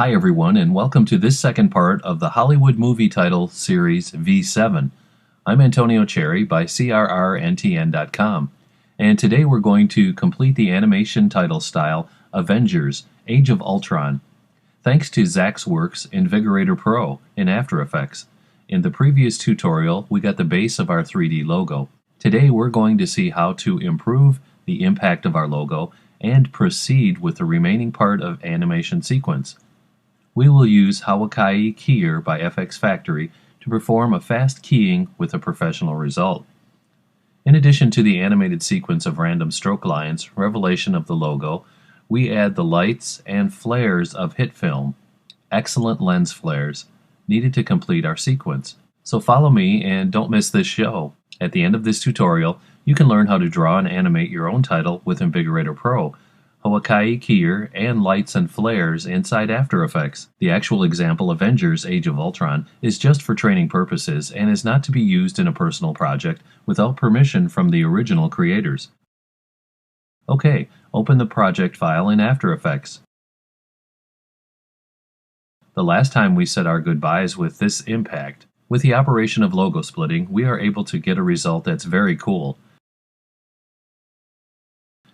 Hi everyone, and welcome to this second part of the Hollywood movie title series V7. I'm Antonio Cerri by CRRNTN.com, and today we're going to complete the animation title style Avengers, Age of Ultron, thanks to Zaxwerks Invigorator Pro in After Effects. In the previous tutorial, we got the base of our 3D logo. Today we're going to see how to improve the impact of our logo and proceed with the remaining part of animation sequence. We will use Hawaiki Keyer by FX Factory to perform a fast keying with a professional result. In addition to the animated sequence of random stroke lines, revelation of the logo, we add the lights and flares of hit film, excellent lens flares, needed to complete our sequence. So follow me and don't miss this show. At the end of this tutorial, you can learn how to draw and animate your own title with Invigorator Pro, Hawaiki Keyer, and lights and flares inside After Effects. The actual example, Avengers, Age of Ultron, is just for training purposes and is not to be used in a personal project without permission from the original creators. Okay, open the project file in After Effects. The last time we said our goodbyes with this impact. With the operation of logo splitting, we are able to get a result that's very cool.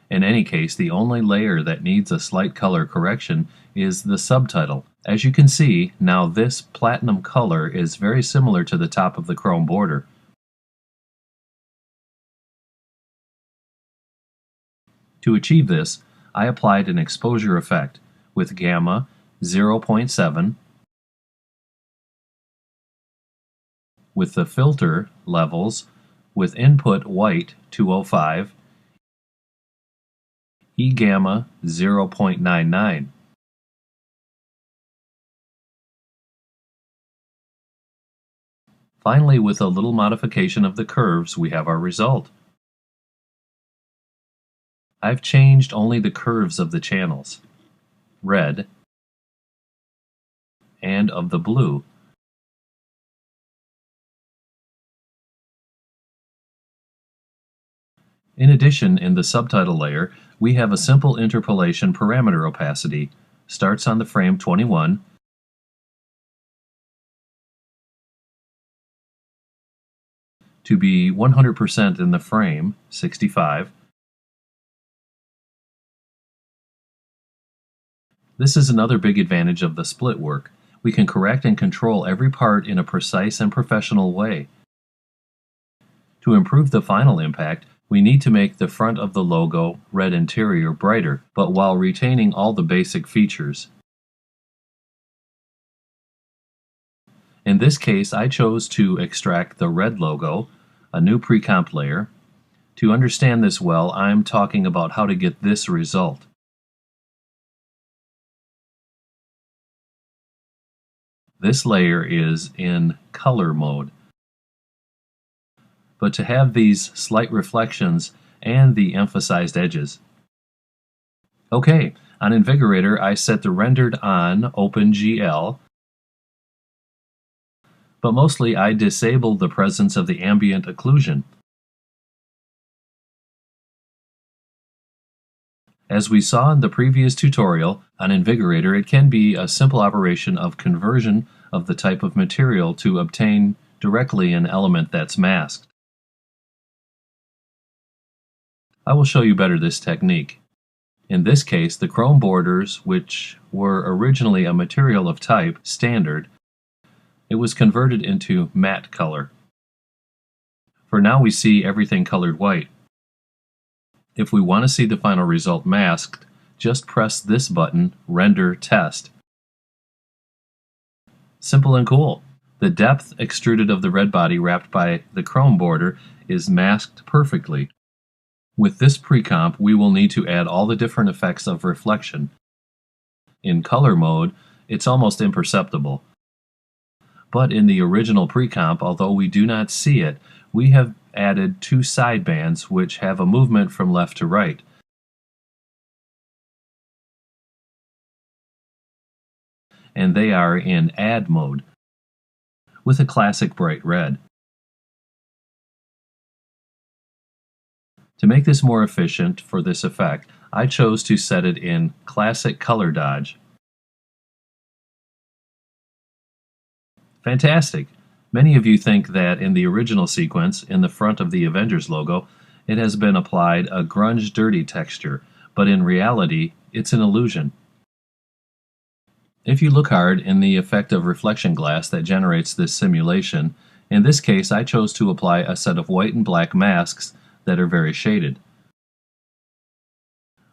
In any case, the only layer that needs a slight color correction is the subtitle. As you can see, now this platinum color is very similar to the top of the chrome border. To achieve this, I applied an exposure effect with gamma 0.7, with the filter levels with input white 205, E gamma 0.99. Finally, with a little modification of the curves, we have our result. I've changed only the curves of the channels, red, and of the blue. In addition, in the subtitle layer, we have a simple interpolation parameter opacity. Starts on the frame 21, to be 100% in the frame 65. This is another big advantage of the split work. We can correct and control every part in a precise and professional way. To improve the final impact, we need to make the front of the logo red interior brighter, but while retaining all the basic features. In this case, I chose to extract the red logo, a new pre-comp layer. To understand this well, I'm talking about how to get this result. This layer is in color mode. But to have these slight reflections and the emphasized edges. Okay, on Invigorator I set the rendered on OpenGL, but mostly I disabled the presence of the ambient occlusion. As we saw in the previous tutorial on Invigorator, it can be a simple operation of conversion of the type of material to obtain directly an element that's masked. I will show you better this technique. In this case, the chrome borders, which were originally a material of type standard, it was converted into matte color. For now we see everything colored white. If we want to see the final result masked, just press this button, Render Test. Simple and cool. The depth extruded of the red body wrapped by the chrome border is masked perfectly. With this pre-comp, we will need to add all the different effects of reflection. In color mode, it's almost imperceptible. But in the original pre-comp, although we do not see it, we have added two sidebands which have a movement from left to right. And they are in add mode, with a classic bright red. To make this more efficient for this effect, I chose to set it in Classic Color Dodge. Fantastic! Many of you think that in the original sequence, in the front of the Avengers logo, it has been applied a grunge dirty texture, but in reality, it's an illusion. If you look hard in the effect of reflection glass that generates this simulation, in this case I chose to apply a set of white and black masks that are very shaded,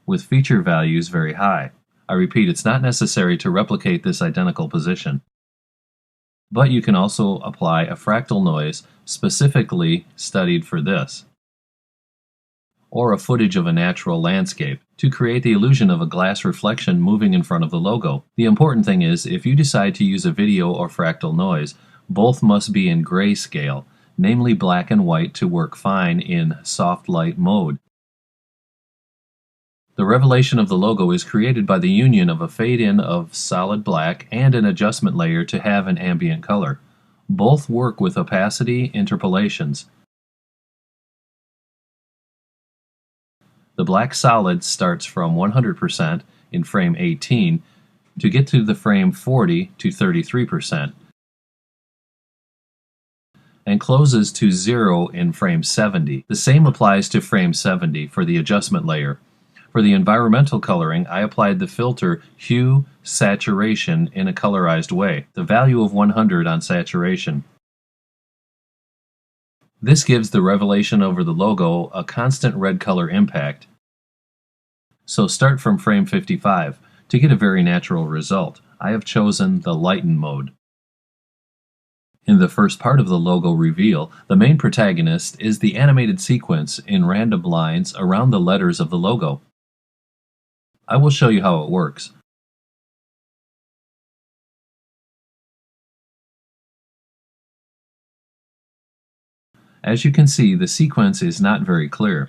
with feature values very high. I repeat, it's not necessary to replicate this identical position. But you can also apply a fractal noise specifically studied for this, or a footage of a natural landscape, to create the illusion of a glass reflection moving in front of the logo. The important thing is, if you decide to use a video or fractal noise, both must be in grayscale, namely black and white, to work fine in soft light mode. The revelation of the logo is created by the union of a fade-in of solid black and an adjustment layer to have an ambient color. Both work with opacity interpolations. The black solid starts from 100% in frame 18 to get to the frame 40 to 33%, and closes to 0 in frame 70. The same applies to frame 70 for the adjustment layer. For the environmental coloring, I applied the filter Hue Saturation in a colorized way, the value of 100 on saturation. This gives the revelation over the logo a constant red color impact. So start from frame 55. To get a very natural result, I have chosen the Lighten mode. In the first part of the logo reveal, the main protagonist is the animated sequence in random lines around the letters of the logo. I will show you how it works. As you can see, the sequence is not very clear.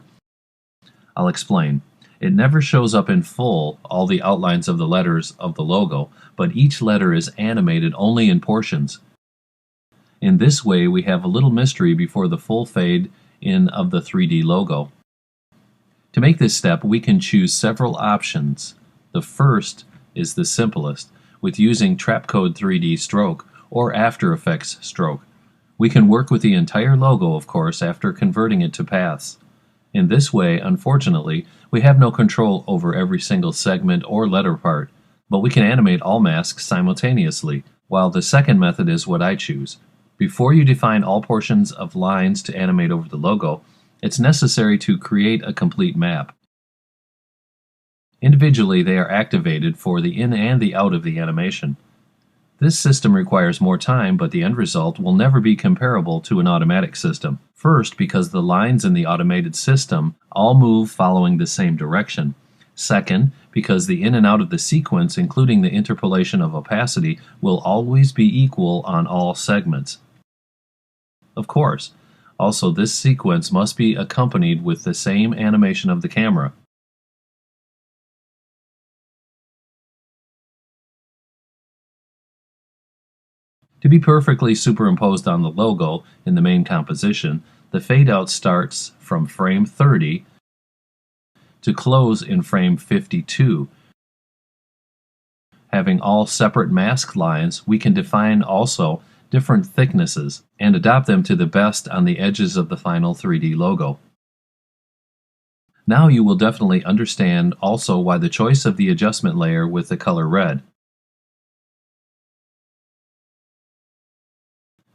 I'll explain. It never shows up in full, all the outlines of the letters of the logo, but each letter is animated only in portions. In this way, we have a little mystery before the full fade in of the 3D logo. To make this step, we can choose several options. The first is the simplest, with using Trapcode 3D stroke or After Effects stroke. We can work with the entire logo, of course, after converting it to paths. In this way, unfortunately, we have no control over every single segment or letter part, but we can animate all masks simultaneously, while the second method is what I choose. Before you define all portions of lines to animate over the logo, it's necessary to create a complete map. Individually, they are activated for the in and the out of the animation. This system requires more time, but the end result will never be comparable to an automatic system. First, because the lines in the automated system all move following the same direction. Second, because the in and out of the sequence, including the interpolation of opacity, will always be equal on all segments. Of course, also this sequence must be accompanied with the same animation of the camera. To be perfectly superimposed on the logo in the main composition, the fade-out starts from frame 30 to close in frame 52. Having all separate mask lines, we can define also different thicknesses and adapt them to the best on the edges of the final 3D logo. Now you will definitely understand also why the choice of the adjustment layer with the color red.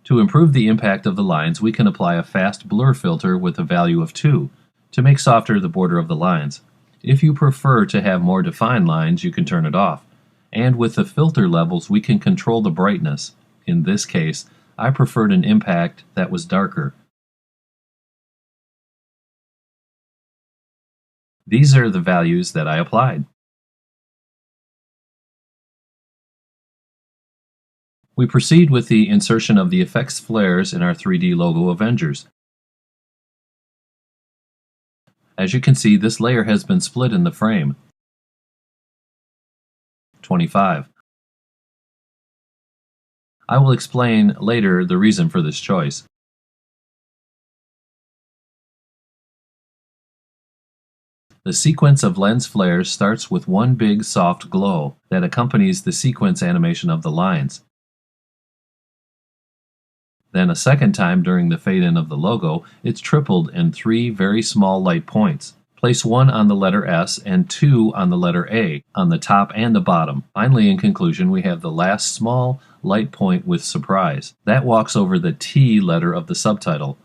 To improve the impact of the lines, we can apply a fast blur filter with a value of 2 to make softer the border of the lines. If you prefer to have more defined lines, you can turn it off. And with the filter levels, we can control the brightness. In this case, I preferred an impact that was darker. These are the values that I applied. We proceed with the insertion of the effects flares in our 3D logo Avengers. As you can see, this layer has been split in the frame. 25. I will explain later the reason for this choice. The sequence of lens flares starts with one big soft glow that accompanies the sequence animation of the lines. Then a second time during the fade-in of the logo, it's tripled in 3 very small light points. Place 1 on the letter S and 2 on the letter A, on the top and the bottom. Finally, in conclusion, we have the last small light point with surprise. That walks over the T letter of the subtitle.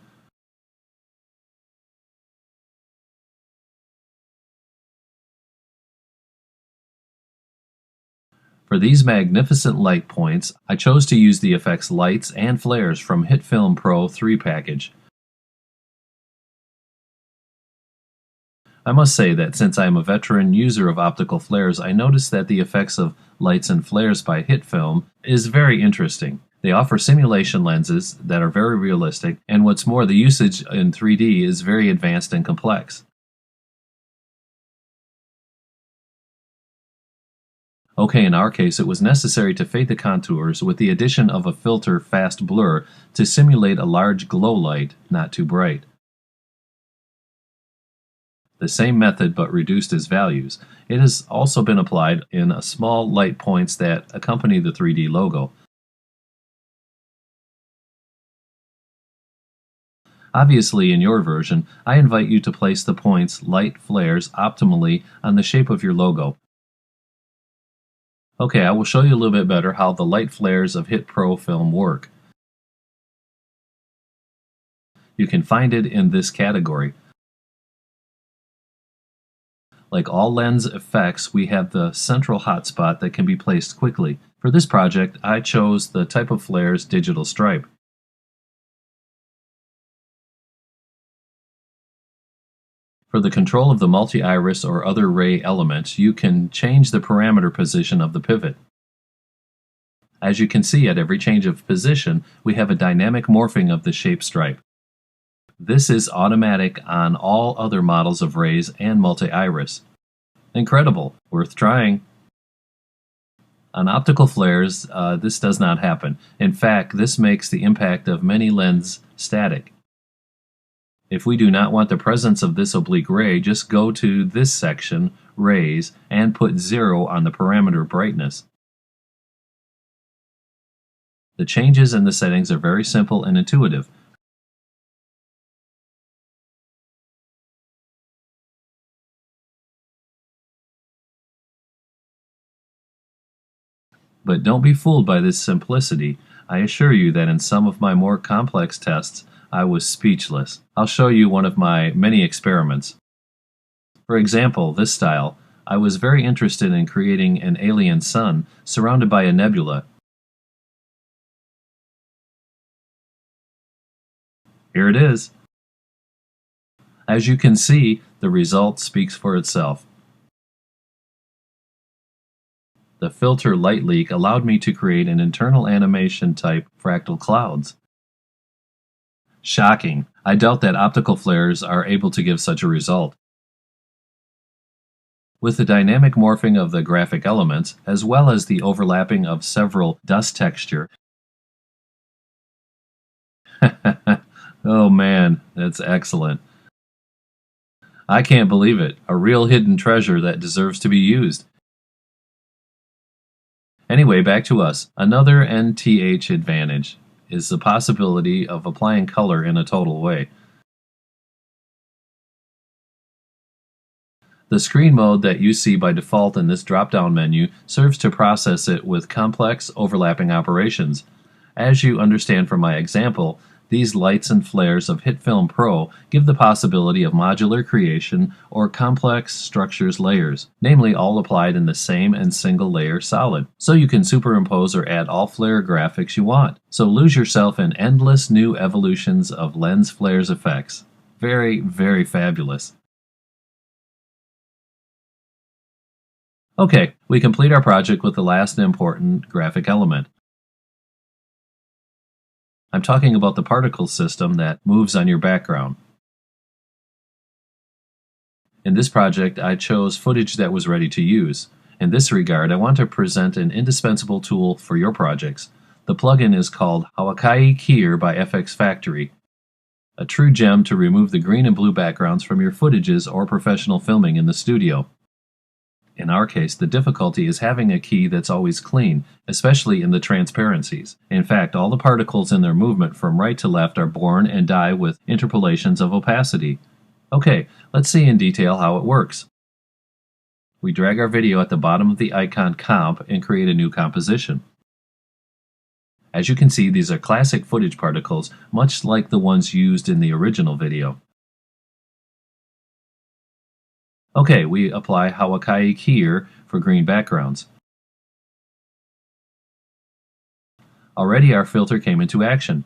For these magnificent light points, I chose to use the effects lights and flares from HitFilm Pro 3 package. I must say that since I am a veteran user of optical flares, I noticed that the effects of lights and flares by HitFilm is very interesting. They offer simulation lenses that are very realistic, and what's more, the usage in 3D is very advanced and complex. Okay, in our case, it was necessary to fade the contours with the addition of a filter fast blur to simulate a large glow light, not too bright. The same method but reduced as values. It has also been applied in a small light points that accompany the 3D logo. Obviously, in your version, I invite you to place the points light flares optimally on the shape of your logo. Okay, I will show you a little bit better how the light flares of Hit Pro film work. You can find it in this category. Like all lens effects, we have the central hotspot that can be placed quickly. For this project, I chose the type of flares digital stripe. For the control of the multi-iris or other ray elements, you can change the parameter position of the pivot. As you can see, at every change of position, we have a dynamic morphing of the shape stripe. This is automatic on all other models of rays and multi-iris. Incredible, worth trying. On optical flares, this does not happen. In fact, this makes the impact of many lenses static. If we do not want the presence of this oblique ray, just go to this section, Rays, and put 0 on the parameter brightness. The changes in the settings are very simple and intuitive. But don't be fooled by this simplicity. I assure you that in some of my more complex tests, I was speechless. I'll show you one of my many experiments. For example, this style, I was very interested in creating an alien sun surrounded by a nebula. Here it is. As you can see, the result speaks for itself. The filter light leak allowed me to create an internal animation type fractal clouds. Shocking. I doubt that optical flares are able to give such a result. With the dynamic morphing of the graphic elements, as well as the overlapping of several dust texture. Oh man, that's excellent. I can't believe it. A real hidden treasure that deserves to be used. Anyway, back to us. Another NTH advantage is the possibility of applying color in a total way. The screen mode that you see by default in this drop-down menu serves to process it with complex overlapping operations. As you understand from my example, these lights and flares of HitFilm Pro give the possibility of modular creation or complex structures layers, namely all applied in the same and single layer solid. So you can superimpose or add all flare graphics you want. So lose yourself in endless new evolutions of lens flares effects. Very, very fabulous. Okay, we complete our project with the last important graphic element. I'm talking about the particle system that moves on your background. In this project, I chose footage that was ready to use. In this regard, I want to present an indispensable tool for your projects. The plugin is called Hawaiki Keyer by FX Factory, a true gem to remove the green and blue backgrounds from your footages or professional filming in the studio. In our case, the difficulty is having a key that's always clean, especially in the transparencies. In fact, all the particles in their movement from right to left are born and die with interpolations of opacity. Okay, let's see in detail how it works. We drag our video at the bottom of the icon Comp and create a new composition. As you can see, these are classic footage particles, much like the ones used in the original video. Okay, we apply Hawaiki here for green backgrounds. Already our filter came into action.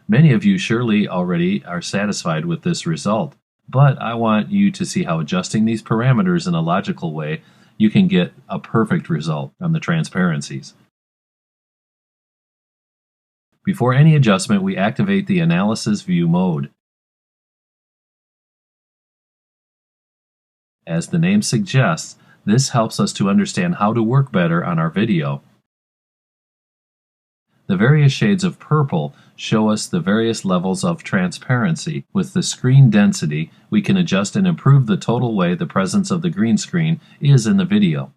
Many of you surely already are satisfied with this result, but I want you to see how adjusting these parameters in a logical way, you can get a perfect result on the transparencies. Before any adjustment, we activate the Analysis View mode. As the name suggests, this helps us to understand how to work better on our video. The various shades of purple show us the various levels of transparency. With the screen density, we can adjust and improve the total way the presence of the green screen is in the video.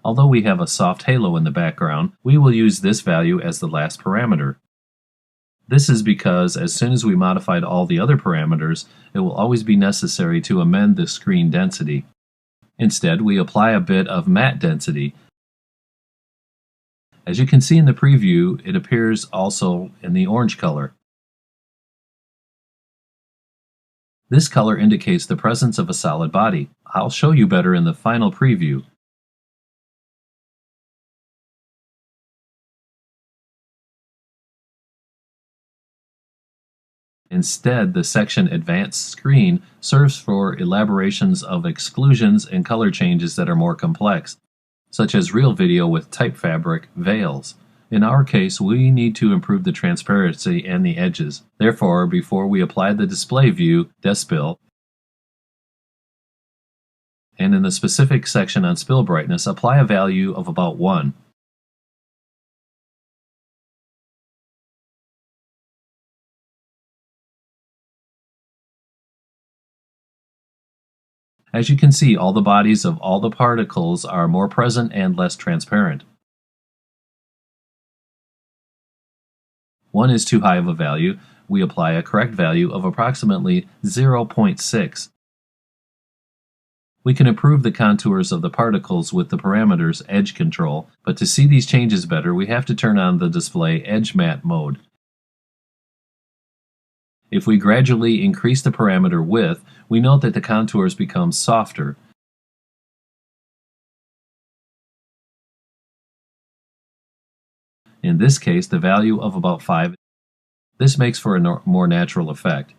Although we have a soft halo in the background, we will use this value as the last parameter. This is because as soon as we modified all the other parameters, it will always be necessary to amend the screen density. Instead, we apply a bit of matte density. As you can see in the preview, it appears also in the orange color. This color indicates the presence of a solid body. I'll show you better in the final preview. Instead, the section Advanced Screen serves for elaborations of exclusions and color changes that are more complex, such as real video with type fabric veils. In our case, we need to improve the transparency and the edges. Therefore, before we apply the display view, Despill, and in the specific section on spill brightness, apply a value of about 1. As you can see, all the bodies of all the particles are more present and less transparent. 1 is too high of a value. We apply a correct value of approximately 0.6. We can improve the contours of the particles with the parameters Edge Control, but to see these changes better, we have to turn on the display Edge Matte mode. If we gradually increase the parameter width, we note that the contours become softer. In this case, the value of about 5. This makes for a more natural effect.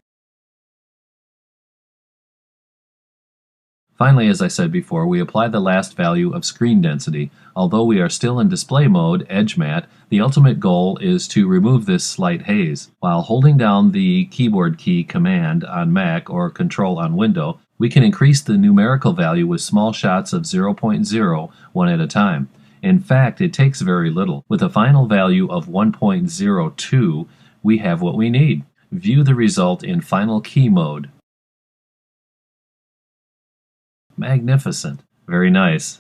Finally, as I said before, we apply the last value of screen density. Although we are still in display mode, Edge Matte, the ultimate goal is to remove this slight haze. While holding down the keyboard key Command on Mac or Control on Windows, we can increase the numerical value with small shots of 0.0 one at a time. In fact, it takes very little. With a final value of 1.02, we have what we need. View the result in Final Key mode. Magnificent. Very nice.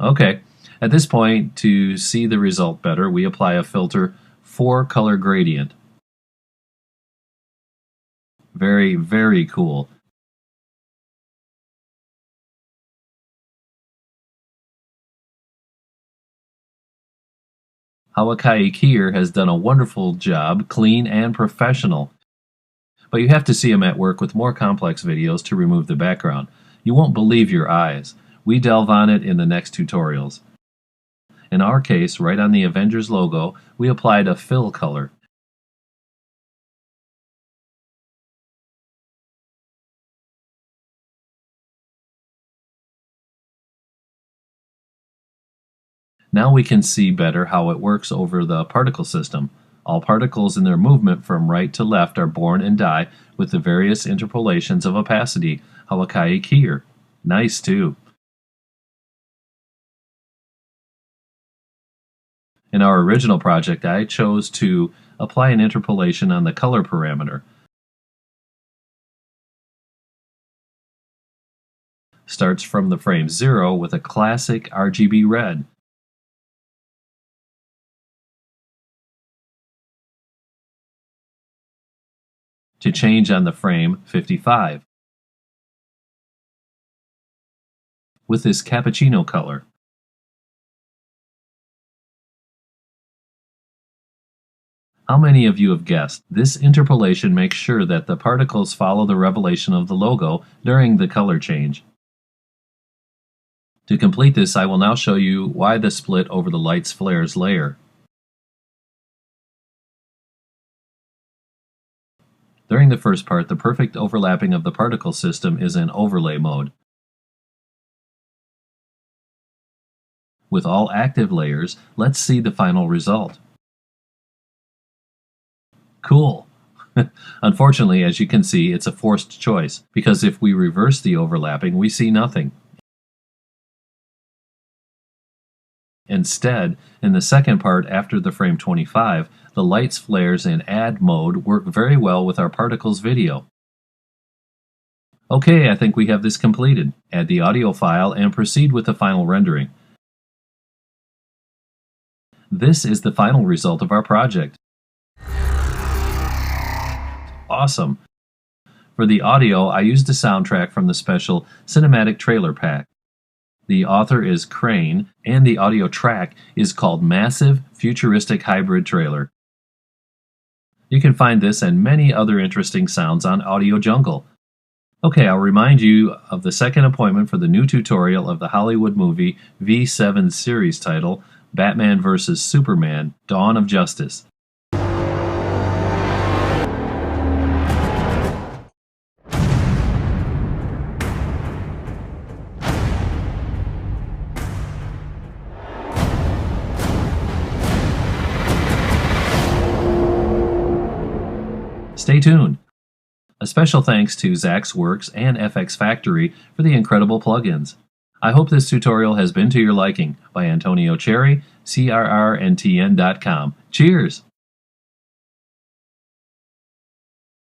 Okay, at this point, to see the result better, we apply a filter for color gradient. Very, very cool. Hawaiki here has done a wonderful job, clean and professional. But you have to see him at work with more complex videos to remove the background. You won't believe your eyes. We delve on it in the next tutorials. In our case, right on the Avengers logo, we applied a fill color. Now we can see better how it works over the particle system. All particles in their movement from right to left are born and die with the various interpolations of opacity. Hawaiki here. Nice too. In our original project, I chose to apply an interpolation on the color parameter. starts from the frame 0 with a classic RGB red. To change on the frame 55 with this cappuccino color. How many of you have guessed? This interpolation makes sure that the particles follow the revelation of the logo during the color change. To complete this, I will now show you why the split over the lights flares layer. During the first part, the perfect overlapping of the particle system is in overlay mode. With all active layers, let's see the final result. Cool! Unfortunately, as you can see, it's a forced choice, because if we reverse the overlapping, we see nothing. Instead, in the second part after the frame 25, the lights flares in add mode work very well with our particles video. Okay, I think we have this completed. Add the audio file and proceed with the final rendering. This is the final result of our project. Awesome! For the audio, I used a soundtrack from the special Cinematic Trailer Pack. The author is Crane, and the audio track is called Massive Futuristic Hybrid Trailer. You can find this and many other interesting sounds on Audio Jungle. Okay, I'll remind you of the second appointment for the new tutorial of the Hollywood movie V7 series title, Batman vs. Superman: Dawn of Justice. Stay tuned! A special thanks to Zaxwerks and FX Factory for the incredible plugins. I hope this tutorial has been to your liking. By Antonio Cerri, CRRNTN.com. Cheers!